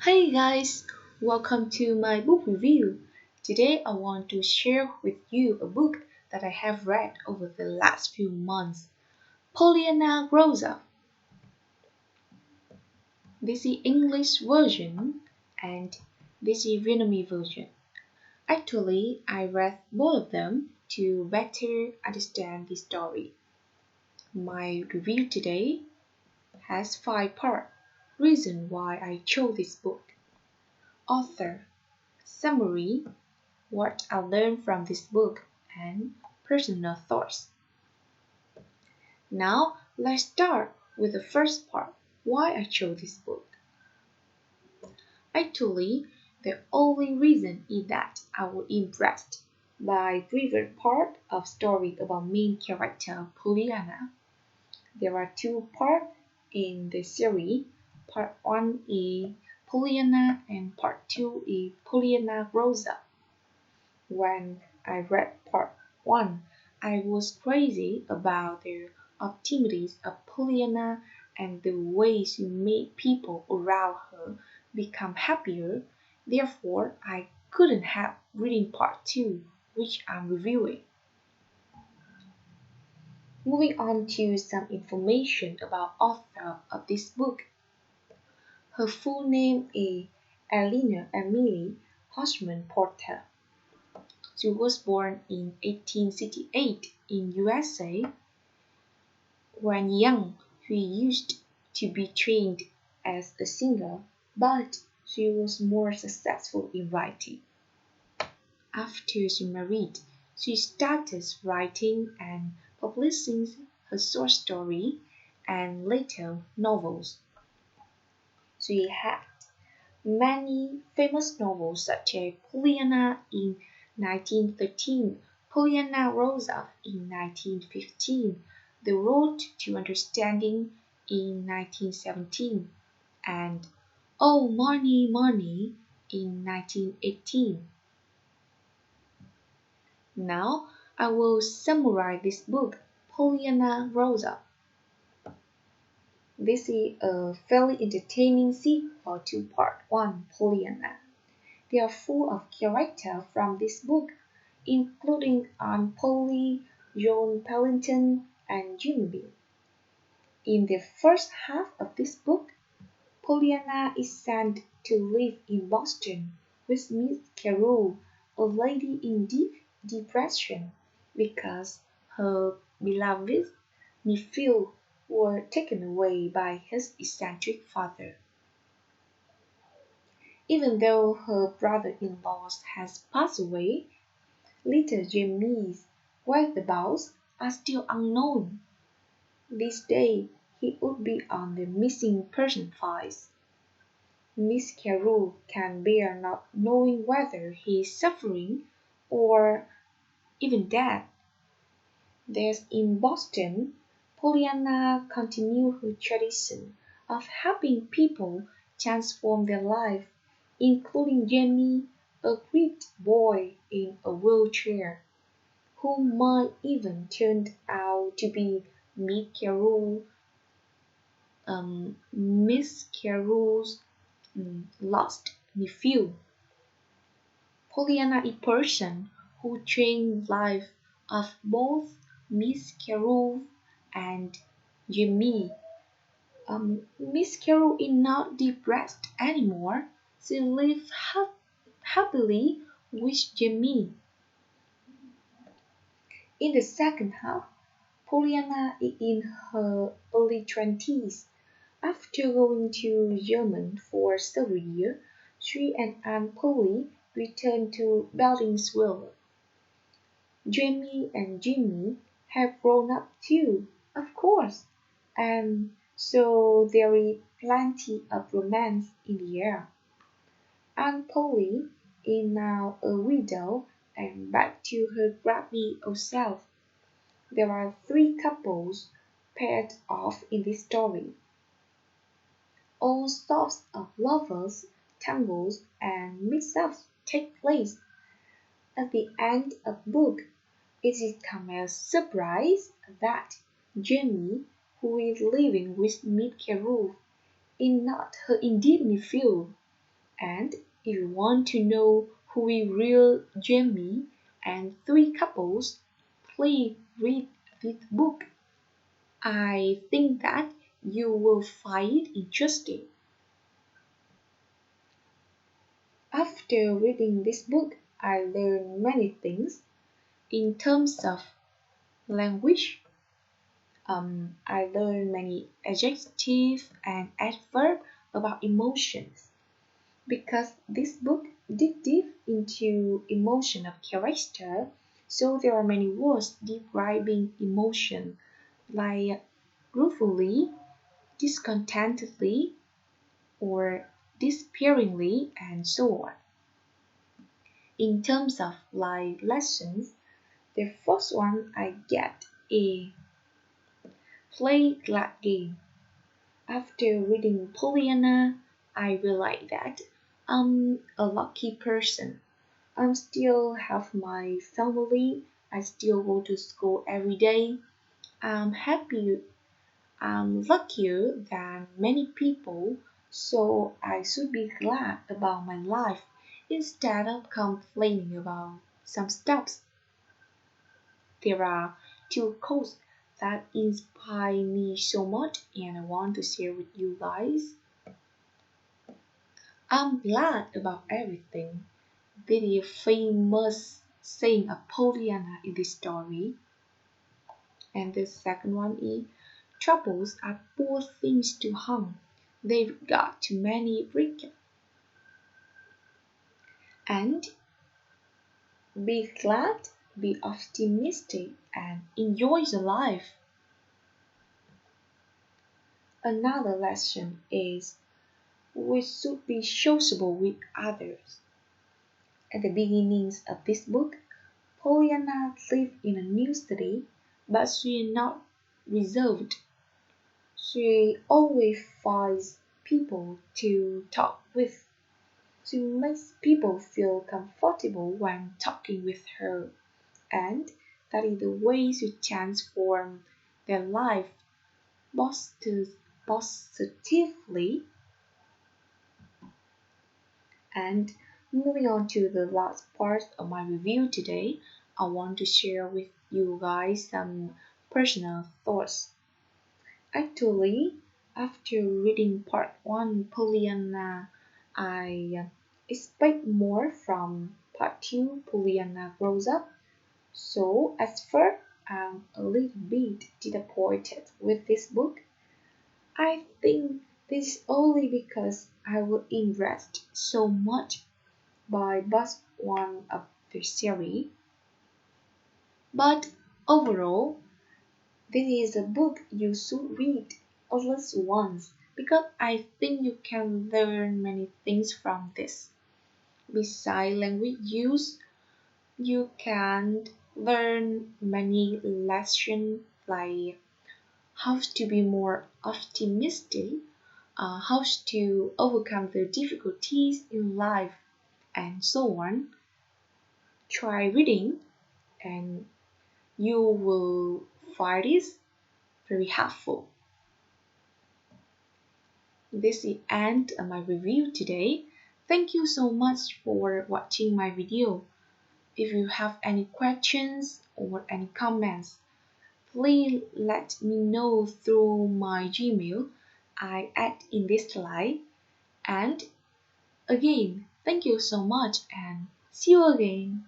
Hey guys, welcome to my book review. Today I want to share with you a book that I have read over the last few months. Pollyanna grows up. This is English version and this is Vietnamese version. Actually, I read both of them to better understand the story. My review today has 5 parts. Reason why I chose this book. Author, summary, what I learned from this book, and personal thoughts. Now, let's start with the first part, why I chose this book. Actually, the only reason is that I was impressed by previous part of story about main character Pollyanna. There are 2 parts in the series. Part 1 is Pollyanna and part 2 is Pollyanna grows up. When I read part 1, I was crazy about the optimities of Pollyanna and the way she made people around her become happier. Therefore, I couldn't help reading part 2, which I'm reviewing. Moving on to some information about author of this book. Her full name is Eleanor Emily Hodgman Porter. She was born in 1868 in USA. When young, she used to be trained as a singer, but she was more successful in writing. After she married, she started writing and publishing her short story and later novels. She had many famous novels such as Pollyanna in 1913, Pollyanna rose up in 1915, The Road to Understanding in 1917, and Oh Money, Money in 1918. Now I will summarize this book, Pollyanna Grows Up. This is a fairly entertaining sequel to Part 1, Pollyanna. They are full of character from this book, including Aunt Polly, John Pellington, and Jimmy. In the first half of this book, Pollyanna is sent to live in Boston with Miss Carroll, a lady in deep depression, because her beloved nephew were taken away by his eccentric father. Even though her brother-in-law has passed away, little Jamie's whereabouts are still unknown. This day he would be on the missing person files. Miss Carroll can bear not knowing whether he is suffering or even dead. There's in Boston, Pollyanna continued her tradition of helping people transform their life, including Jamie, a crippled boy in a wheelchair, who might even turn out to be Miss Carroll's lost nephew. Pollyanna is a person who changed the life of both Miss Carroll and Jamie. Miss Carroll is not depressed anymore. She lives happily with Jamie. In the second half, Pollyanna is in her early 20s. After going to Germany for several years, she and Aunt Polly returned to Beldingsville. Jamie and Jimmy have grown up too, of course, and so there is plenty of romance in the air. Aunt Polly is now a widow and back to her grubby old self. There are 3 couples paired off in this story. All sorts of lovers, tangles, and mix-ups take place. At the end of the book, it is come as a surprise that Jamie, who is living with Miss Carroll, is not her indeed nephew. And if you want to know who is real Jamie and three couples, please read this book. I think that you will find it interesting. After reading this book, I learned many things in terms of language. I learned many adjectives and adverbs about emotions because this book dig deep into emotion of character. So there are many words describing emotion like ruefully, discontentedly, or despairingly, and so on. In terms of life lessons, the first one I get a play glad game. After reading Pollyanna, I realized that I'm a lucky person. I still have my family. I still go to school every day. I'm happy. I'm luckier than many people, so I should be glad about my life instead of complaining about some stuff. There are two quotes that inspire me so much and I want to share with you guys. I'm glad about everything. Very famous saying of Pollyanna in this story. And the second one is troubles are poor things to hum. They've got too many brick. And be glad, be optimistic, and enjoy your life. Another lesson is we should be sociable with others. At the beginnings of this book, Pollyanna lived in a new city, but she is not reserved. She always finds people to talk with. She makes people feel comfortable when talking with her, and that is the way she transforms their life positively. And moving on to the last part of my review today, I want to share with you guys some personal thoughts. Actually, after reading part 1 Pollyanna, I expect more from part 2 Pollyanna grows up. So at first, I'm a little bit disappointed with this book. I think this is only because I will invest so much by part 1 of the series. But overall, this is a book you should read at least once because I think you can learn many things from this. Besides language use, you can learn many lessons like how to be more optimistic, how to overcome the difficulties in life, and so on. Try reading, and you will find this very helpful. This is the end of my review today. Thank you so much for watching my video. If you have any questions or any comments, please let me know through my Gmail. I add in this slide. And again, thank you so much and see you again.